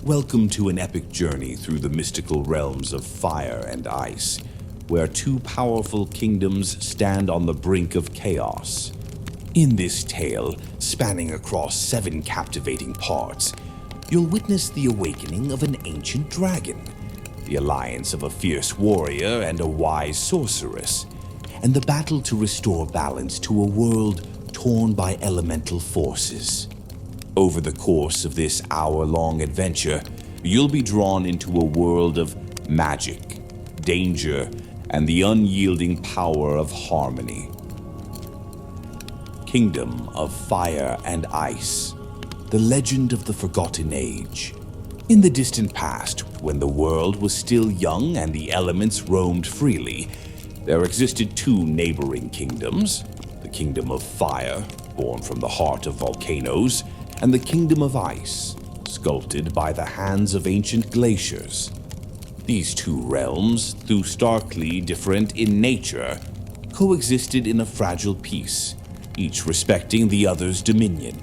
Welcome to an epic journey through the mystical realms of fire and ice, where two powerful kingdoms stand on the brink of chaos. In this tale, spanning across 7 captivating parts, you'll witness the awakening of an ancient dragon, the alliance of a fierce warrior and a wise sorceress, and the battle to restore balance to a world torn by elemental forces. Over the course of this hour-long adventure, you'll be drawn into a world of magic, danger, and the unyielding power of harmony. Kingdom of Fire and Ice, the legend of the Forgotten Age. In the distant past, when the world was still young and the elements roamed freely, there existed 2 neighboring kingdoms, the Kingdom of Fire, born from the heart of volcanoes, and the Kingdom of Ice, sculpted by the hands of ancient glaciers. These 2 realms, though starkly different in nature, coexisted in a fragile peace, each respecting the other's dominion.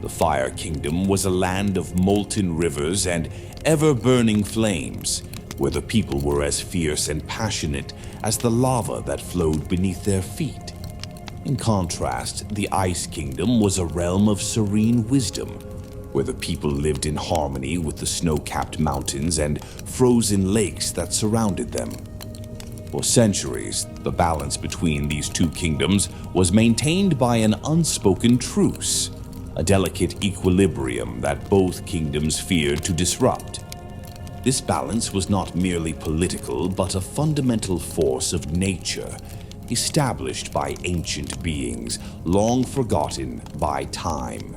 The Fire Kingdom was a land of molten rivers and ever-burning flames, where the people were as fierce and passionate as the lava that flowed beneath their feet. In contrast, the Ice Kingdom was a realm of serene wisdom, where the people lived in harmony with the snow-capped mountains and frozen lakes that surrounded them. For centuries, the balance between these 2 kingdoms was maintained by an unspoken truce, a delicate equilibrium that both kingdoms feared to disrupt. This balance was not merely political, but a fundamental force of nature, established by ancient beings, long forgotten by time.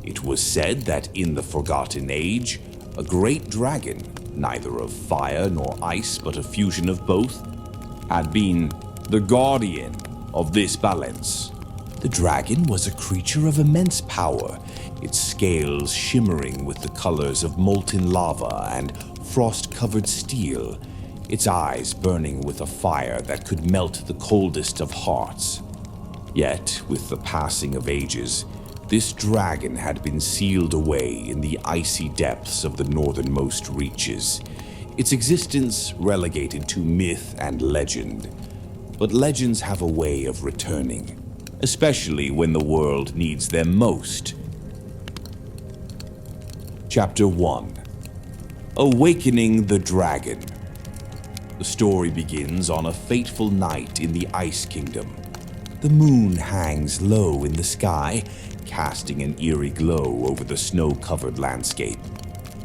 It was said that in the Forgotten Age, a great dragon, neither of fire nor ice but a fusion of both, had been the guardian of this balance. The dragon was a creature of immense power, its scales shimmering with the colors of molten lava and frost-covered steel, its eyes burning with a fire that could melt the coldest of hearts. Yet, with the passing of ages, this dragon had been sealed away in the icy depths of the northernmost reaches, its existence relegated to myth and legend. But legends have a way of returning, especially when the world needs them most. Chapter 1: Awakening the Dragon. The story begins on a fateful night in the Ice Kingdom. The moon hangs low in the sky, casting an eerie glow over the snow-covered landscape.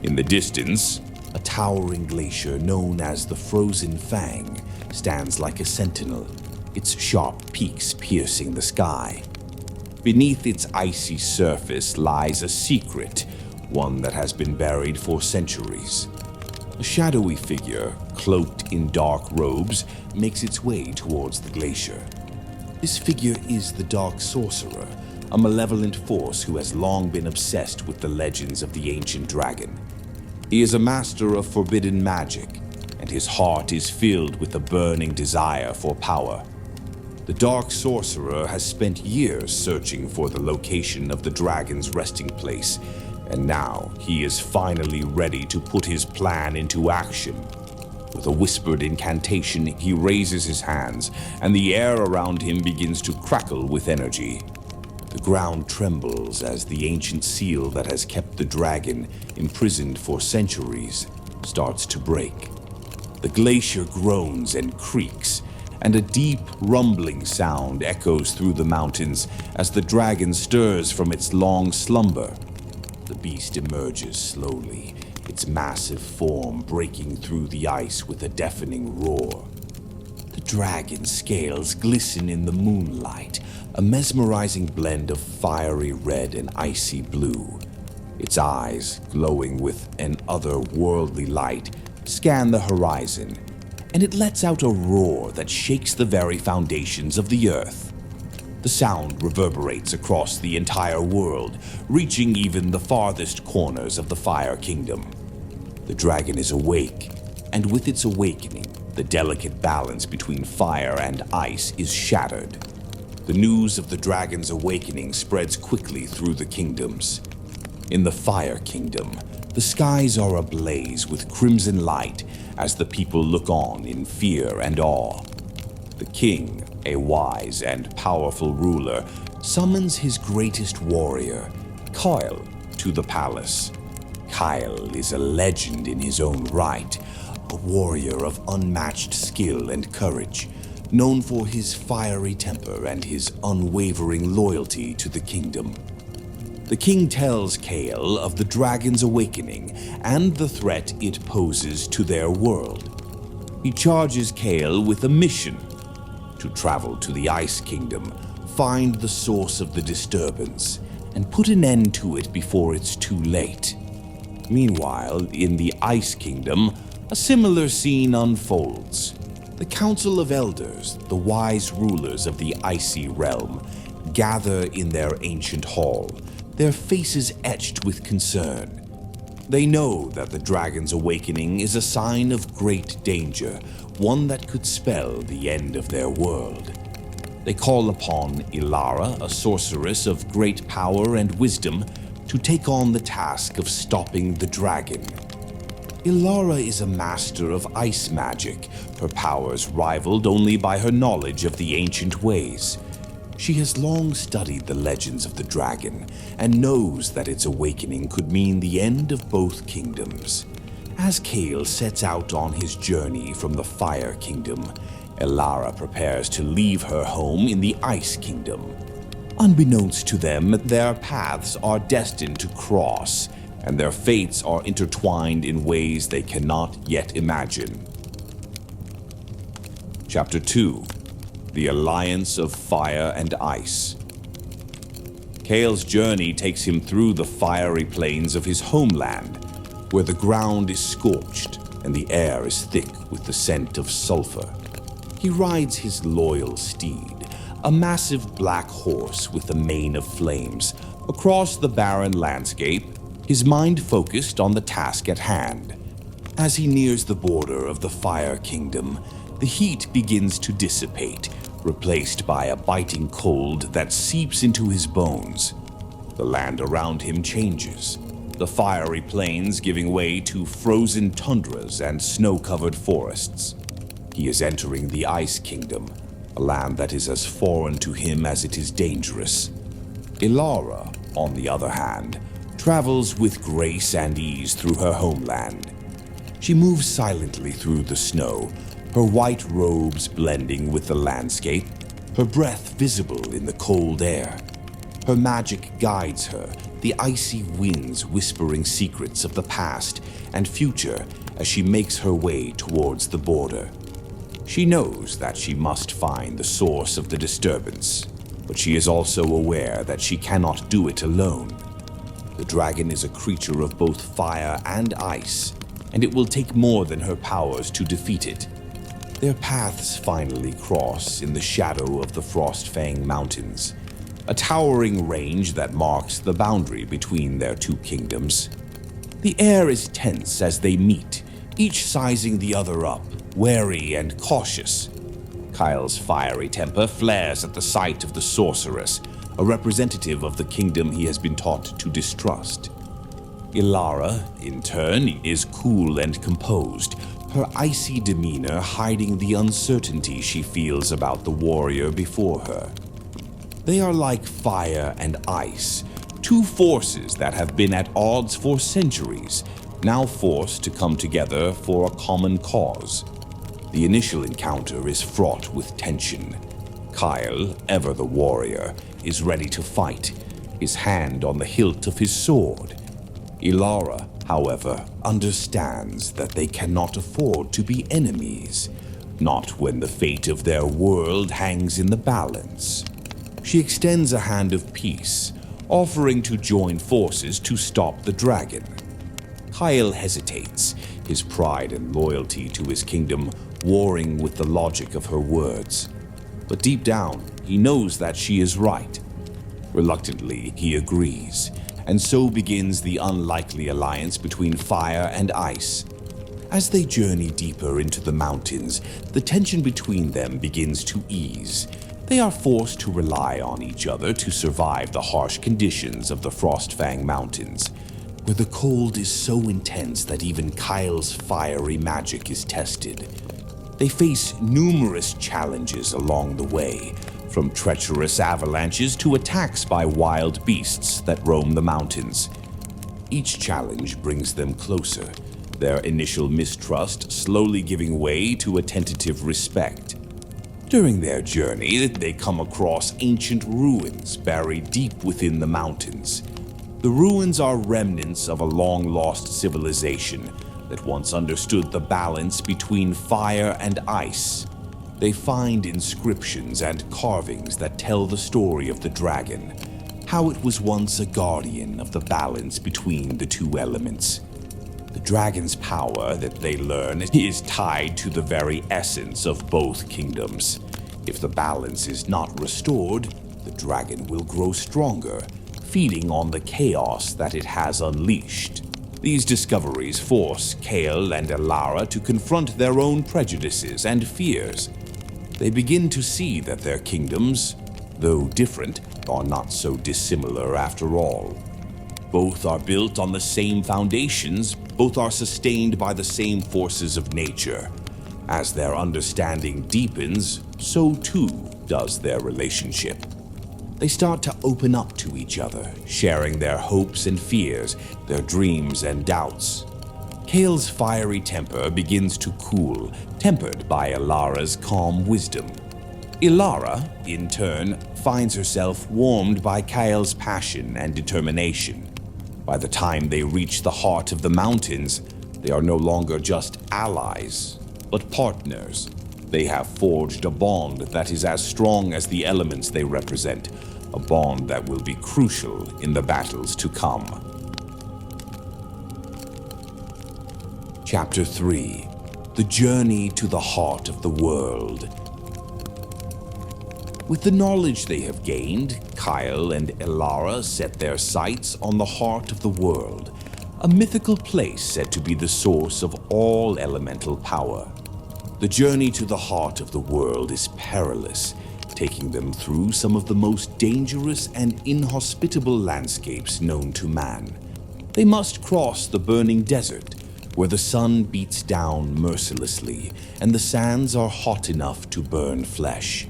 In the distance, a towering glacier known as the Frozen Fang stands like a sentinel, its sharp peaks piercing the sky. Beneath its icy surface lies a secret, one that has been buried for centuries. A shadowy figure, cloaked in dark robes, makes its way towards the glacier. This figure is the Dark Sorcerer, a malevolent force who has long been obsessed with the legends of the ancient dragon. He is a master of forbidden magic, and his heart is filled with a burning desire for power. The Dark Sorcerer has spent years searching for the location of the dragon's resting place, and now he is finally ready to put his plan into action. With a whispered incantation, he raises his hands, and the air around him begins to crackle with energy. The ground trembles as the ancient seal that has kept the dragon imprisoned for centuries starts to break. The glacier groans and creaks, and a deep, rumbling sound echoes through the mountains as the dragon stirs from its long slumber. The beast emerges slowly, its massive form breaking through the ice with a deafening roar. The dragon's scales glisten in the moonlight, a mesmerizing blend of fiery red and icy blue. Its eyes, glowing with an otherworldly light, scan the horizon, and it lets out a roar that shakes the very foundations of the earth. The sound reverberates across the entire world, reaching even the farthest corners of the Fire Kingdom. The dragon is awake, and with its awakening, the delicate balance between fire and ice is shattered. The news of the dragon's awakening spreads quickly through the kingdoms. In the Fire Kingdom, The skies are ablaze with crimson light as the people look on in fear and awe. The king, a wise and powerful ruler, summons his greatest warrior, Kyle, to the palace. Kyle is a legend in his own right, a warrior of unmatched skill and courage, known for his fiery temper and his unwavering loyalty to the kingdom. The king tells Kale of the dragon's awakening and the threat it poses to their world. He charges Kale with a mission: to travel to the Ice Kingdom, find the source of the disturbance, and put an end to it before it's too late. Meanwhile, in the Ice Kingdom, a similar scene unfolds. The Council of Elders, the wise rulers of the icy realm, gather in their ancient hall, their faces etched with concern. They know that the dragon's awakening is a sign of great danger, one that could spell the end of their world. They call upon Ilara, a sorceress of great power and wisdom, to take on the task of stopping the dragon. Ilara is a master of ice magic, her powers rivaled only by her knowledge of the ancient ways. She has long studied the legends of the dragon and knows that its awakening could mean the end of both kingdoms. As Kale sets out on his journey from the Fire Kingdom, Ilara prepares to leave her home in the Ice Kingdom. Unbeknownst to them, their paths are destined to cross, and their fates are intertwined in ways they cannot yet imagine. Chapter 2: The Alliance of Fire and Ice. Kale's journey takes him through the fiery plains of his homeland, where the ground is scorched and the air is thick with the scent of sulfur. He rides his loyal steed, a massive black horse with a mane of flames, across the barren landscape, his mind focused on the task at hand. As he nears the border of the Fire Kingdom, the heat begins to dissipate, replaced by a biting cold that seeps into his bones. The land around him changes, the fiery plains giving way to frozen tundras and snow-covered forests. He is entering the Ice Kingdom, a land that is as foreign to him as it is dangerous. Ilara, on the other hand, travels with grace and ease through her homeland. She moves silently through the snow, her white robes blending with the landscape, her breath visible in the cold air. Her magic guides her, the icy winds whispering secrets of the past and future as she makes her way towards the border. She knows that she must find the source of the disturbance, but she is also aware that she cannot do it alone. The dragon is a creature of both fire and ice, and it will take more than her powers to defeat it. Their paths finally cross in the shadow of the Frostfang Mountains, a towering range that marks the boundary between their two kingdoms. The air is tense as they meet, each sizing the other up, wary and cautious. Kyle's fiery temper flares at the sight of the sorceress, a representative of the kingdom he has been taught to distrust. Ilara, in turn, is cool and composed, her icy demeanor hiding the uncertainty she feels about the warrior before her. They are like fire and ice, two forces that have been at odds for centuries, now forced to come together for a common cause. The initial encounter is fraught with tension. Kyle, ever the warrior, is ready to fight, his hand on the hilt of his sword. Ilara, however, understands that they cannot afford to be enemies, not when the fate of their world hangs in the balance. She extends a hand of peace, offering to join forces to stop the dragon. Kyle hesitates, his pride and loyalty to his kingdom warring with the logic of her words. But deep down, he knows that she is right. Reluctantly, he agrees, and so begins the unlikely alliance between fire and ice. As they journey deeper into the mountains, the tension between them begins to ease. They are forced to rely on each other to survive the harsh conditions of the Frostfang Mountains. where the cold is so intense that even Kyle's fiery magic is tested. They face numerous challenges along the way, from treacherous avalanches to attacks by wild beasts that roam the mountains. Each challenge brings them closer, their initial mistrust slowly giving way to a tentative respect. During their journey, they come across ancient ruins buried deep within the mountains. The ruins are remnants of a long-lost civilization that once understood the balance between fire and ice. They find inscriptions and carvings that tell the story of the dragon, how it was once a guardian of the balance between the two elements. The dragon's power that they learn is tied to the very essence of both kingdoms. If the balance is not restored, the dragon will grow stronger, feeding on the chaos that it has unleashed. These discoveries force Kale and Elara to confront their own prejudices and fears. They begin to see that their kingdoms, though different, are not so dissimilar after all. Both are built on the same foundations, both are sustained by the same forces of nature. As their understanding deepens, so too does their relationship. They start to open up to each other, sharing their hopes and fears, their dreams and doubts. Kale's fiery temper begins to cool, tempered by Elara's calm wisdom. Elara, in turn, finds herself warmed by Kyle's passion and determination. By the time they reach the heart of the mountains, they are no longer just allies, but partners. They have forged a bond that is as strong as the elements they represent, a bond that will be crucial in the battles to come. Chapter 3: The Journey to the Heart of the World. With the knowledge they have gained, Kyle and Elara set their sights on the heart of the world, a mythical place said to be the source of all elemental power. The journey to the heart of the world is perilous, taking them through some of the most dangerous and inhospitable landscapes known to man. They must cross the burning desert, where the sun beats down mercilessly and the sands are hot enough to burn flesh.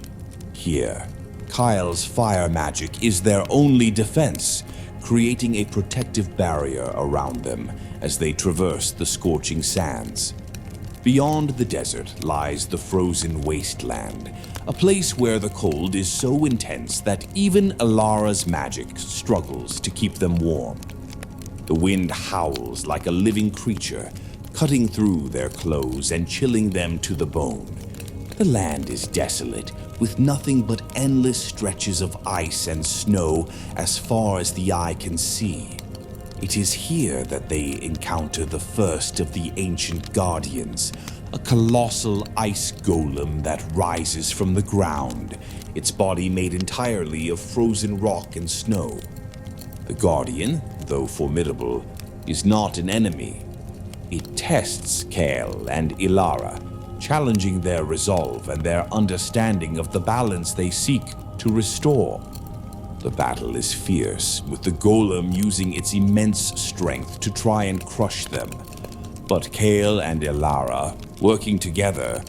Here, Kyle's fire magic is their only defense, creating a protective barrier around them as they traverse the scorching sands. Beyond the desert lies the frozen wasteland, a place where the cold is so intense that even Elara's magic struggles to keep them warm. The wind howls like a living creature, cutting through their clothes and chilling them to the bone. The land is desolate, with nothing but endless stretches of ice and snow as far as the eye can see. It is here that they encounter the first of the ancient guardians, a colossal ice golem that rises from the ground, its body made entirely of frozen rock and snow. The guardian, though formidable, is not an enemy. It tests Kale and Elara, challenging their resolve and their understanding of the balance they seek to restore. The battle is fierce, with the golem using its immense strength to try and crush them. But Kale and Elara, working together,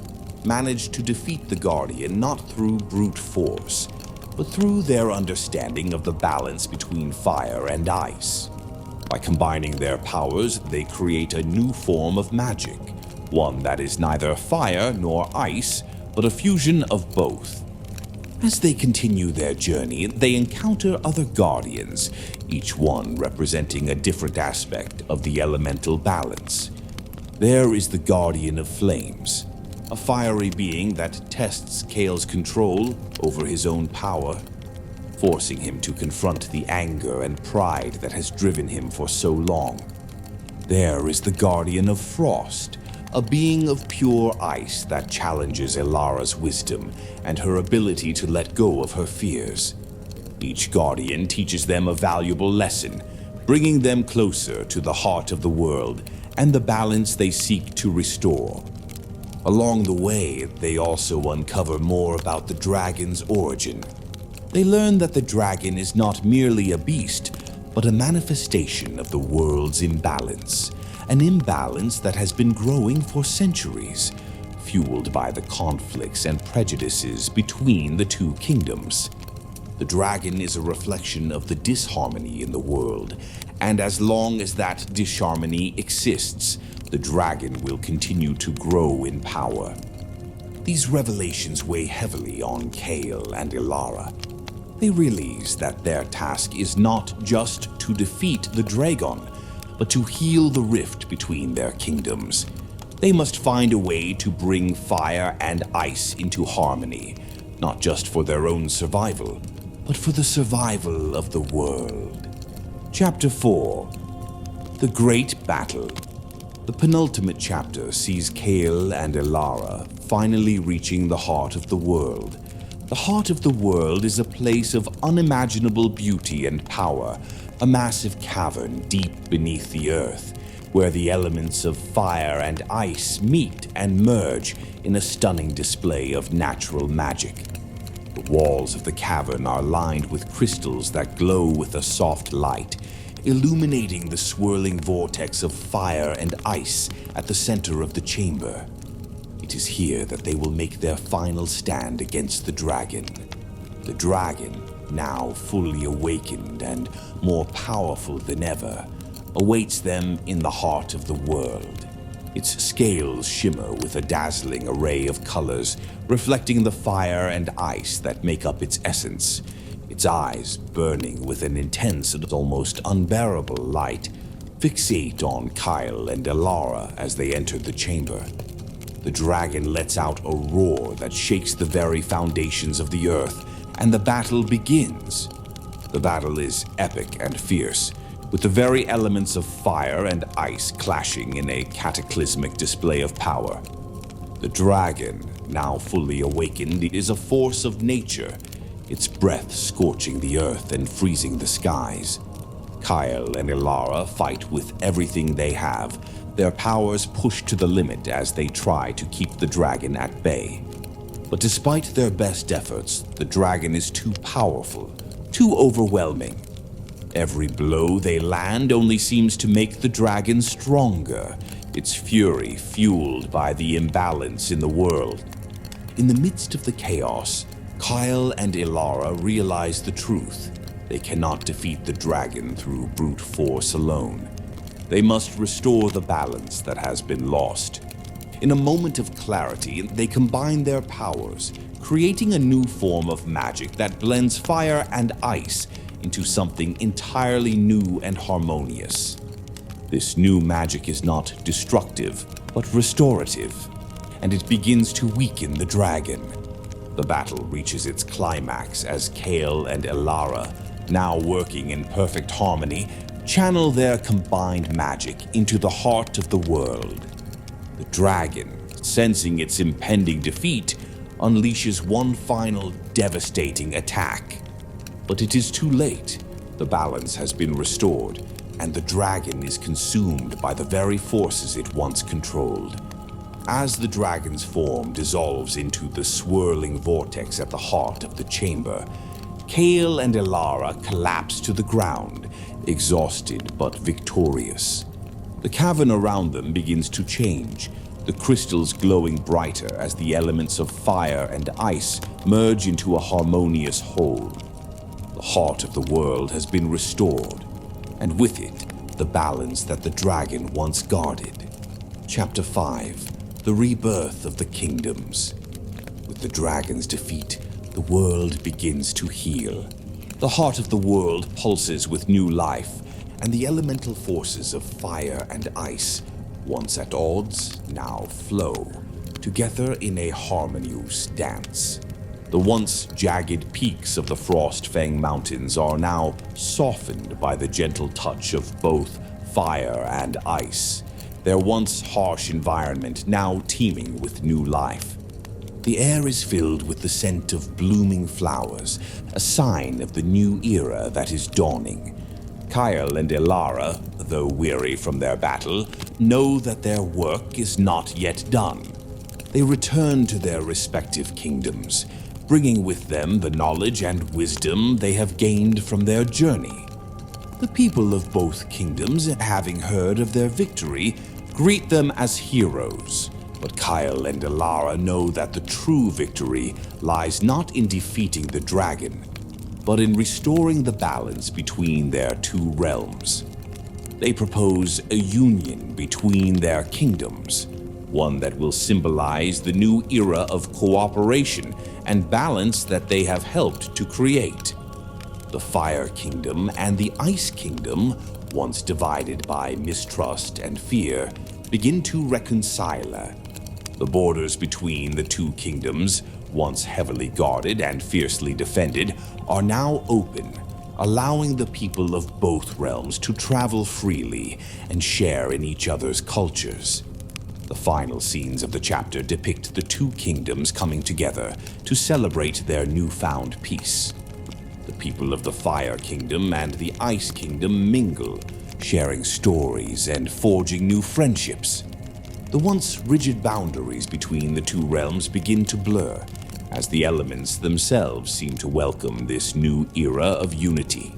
manage to defeat the Guardian not through brute force, but through their understanding of the balance between fire and ice. By combining their powers, they create a new form of magic, one that is neither fire nor ice, but a fusion of both. As they continue their journey, they encounter other guardians, each one representing a different aspect of the elemental balance. There is the Guardian of Flames, a fiery being that tests Kale's control over his own power, forcing him to confront the anger and pride that has driven him for so long. There is the Guardian of Frost, a being of pure ice that challenges Elara's wisdom and her ability to let go of her fears. Each guardian teaches them a valuable lesson, bringing them closer to the heart of the world and the balance they seek to restore. Along the way, they also uncover more about the dragon's origin. They learn that the dragon is not merely a beast, but a manifestation of the world's imbalance, an imbalance that has been growing for centuries, fueled by the conflicts and prejudices between the two kingdoms. The dragon is a reflection of the disharmony in the world, and as long as that disharmony exists, the dragon will continue to grow in power. These revelations weigh heavily on Kale and Ilara. They realize that their task is not just to defeat the dragon, but to heal the rift between their kingdoms. They must find a way to bring fire and ice into harmony, not just for their own survival, but for the survival of the world. Chapter 4. The Great Battle. The penultimate chapter sees Kale and Ilara finally reaching the heart of the world. The heart of the world is a place of unimaginable beauty and power, a massive cavern deep beneath the earth, where the elements of fire and ice meet and merge in a stunning display of natural magic. The walls of the cavern are lined with crystals that glow with a soft light, illuminating the swirling vortex of fire and ice at the center of the chamber. It is here that they will make their final stand against the dragon. The dragon, now fully awakened and more powerful than ever, awaits them in the heart of the world. Its scales shimmer with a dazzling array of colors, reflecting the fire and ice that make up its essence. Its eyes, burning with an intense and almost unbearable light, fixate on Kyle and Ilara as they enter the chamber. The dragon lets out a roar that shakes the very foundations of the earth, and the battle begins. The battle is epic and fierce, with the very elements of fire and ice clashing in a cataclysmic display of power. The dragon, now fully awakened, is a force of nature, its breath scorching the earth and freezing the skies. Kyle and Ilara fight with everything they have, their powers pushed to the limit as they try to keep the dragon at bay. But despite their best efforts, the dragon is too powerful, too overwhelming. Every blow they land only seems to make the dragon stronger, its fury fueled by the imbalance in the world. In the midst of the chaos, Kyle and Ilara realize the truth. They cannot defeat the dragon through brute force alone. They must restore the balance that has been lost. In a moment of clarity, they combine their powers, creating a new form of magic that blends fire and ice into something entirely new and harmonious. This new magic is not destructive, but restorative, and it begins to weaken the dragon. The battle reaches its climax as Kale and Ilara, now working in perfect harmony, channel their combined magic into the heart of the world. The dragon, sensing its impending defeat, unleashes one final devastating attack. But it is too late. The balance has been restored, and the dragon is consumed by the very forces it once controlled. As the dragon's form dissolves into the swirling vortex at the heart of the chamber, Kale and Ilara collapse to the ground, exhausted but victorious. The cavern around them begins to change, the crystals glowing brighter as the elements of fire and ice merge into a harmonious whole. The heart of the world has been restored, and with it, the balance that the dragon once guarded. Chapter 5. The Rebirth of the Kingdoms. With the dragon's defeat, the world begins to heal. The heart of the world pulses with new life, and the elemental forces of fire and ice, once at odds, now flow, together in a harmonious dance. The once jagged peaks of the Frostfang Mountains are now softened by the gentle touch of both fire and ice, their once harsh environment now teeming with new life. The air is filled with the scent of blooming flowers, a sign of the new era that is dawning. Kyle and Ilara, though weary from their battle, know that their work is not yet done. They return to their respective kingdoms, bringing with them the knowledge and wisdom they have gained from their journey. The people of both kingdoms, having heard of their victory, greet them as heroes. But Kyle and Elara know that the true victory lies not in defeating the dragon, but in restoring the balance between their two realms. They propose a union between their kingdoms, one that will symbolize the new era of cooperation and balance that they have helped to create. The Fire Kingdom and the Ice Kingdom, once divided by mistrust and fear, begin to reconcile. The borders between the two kingdoms, once heavily guarded and fiercely defended, are now open, allowing the people of both realms to travel freely and share in each other's cultures. The final scenes of the chapter depict the two kingdoms coming together to celebrate their newfound peace. The people of the Fire Kingdom and the Ice Kingdom mingle, sharing stories and forging new friendships. The once rigid boundaries between the two realms begin to blur, as the elements themselves seem to welcome this new era of unity.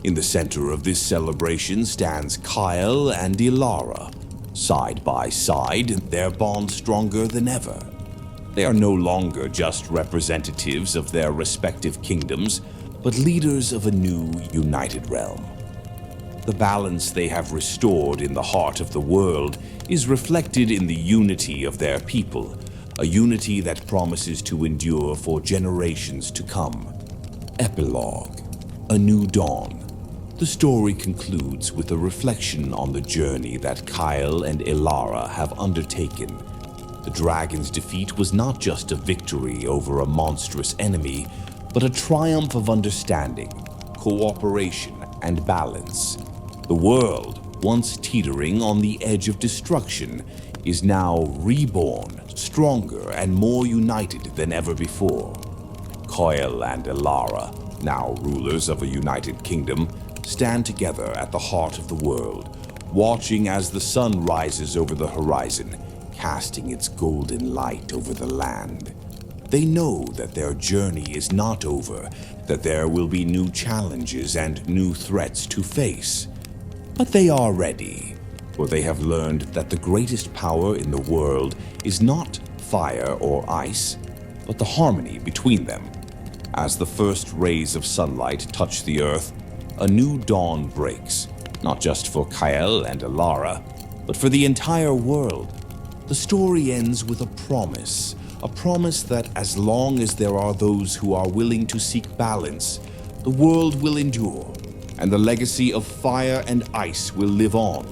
In the center of this celebration stands Kyle and Elara. Side by side, their bond stronger than ever. They are no longer just representatives of their respective kingdoms, but leaders of a new, united realm. The balance they have restored in the heart of the world is reflected in the unity of their people, a unity that promises to endure for generations to come. Epilogue: A New Dawn. The story concludes with a reflection on the journey that Kyle and Elara have undertaken. The dragon's defeat was not just a victory over a monstrous enemy, but a triumph of understanding, cooperation, and balance. The world, once teetering on the edge of destruction, is now reborn, stronger and more united than ever before. Kyle and Elara, now rulers of a united kingdom, stand together at the heart of the world, watching as the sun rises over the horizon, casting its golden light over the land. They know that their journey is not over, that there will be new challenges and new threats to face. But they are ready, for they have learned that the greatest power in the world is not fire or ice, but the harmony between them. As the first rays of sunlight touch the earth, a new dawn breaks, not just for Kyle and Elara, but for the entire world. The story ends with a promise that as long as there are those who are willing to seek balance, the world will endure, and the legacy of fire and ice will live on.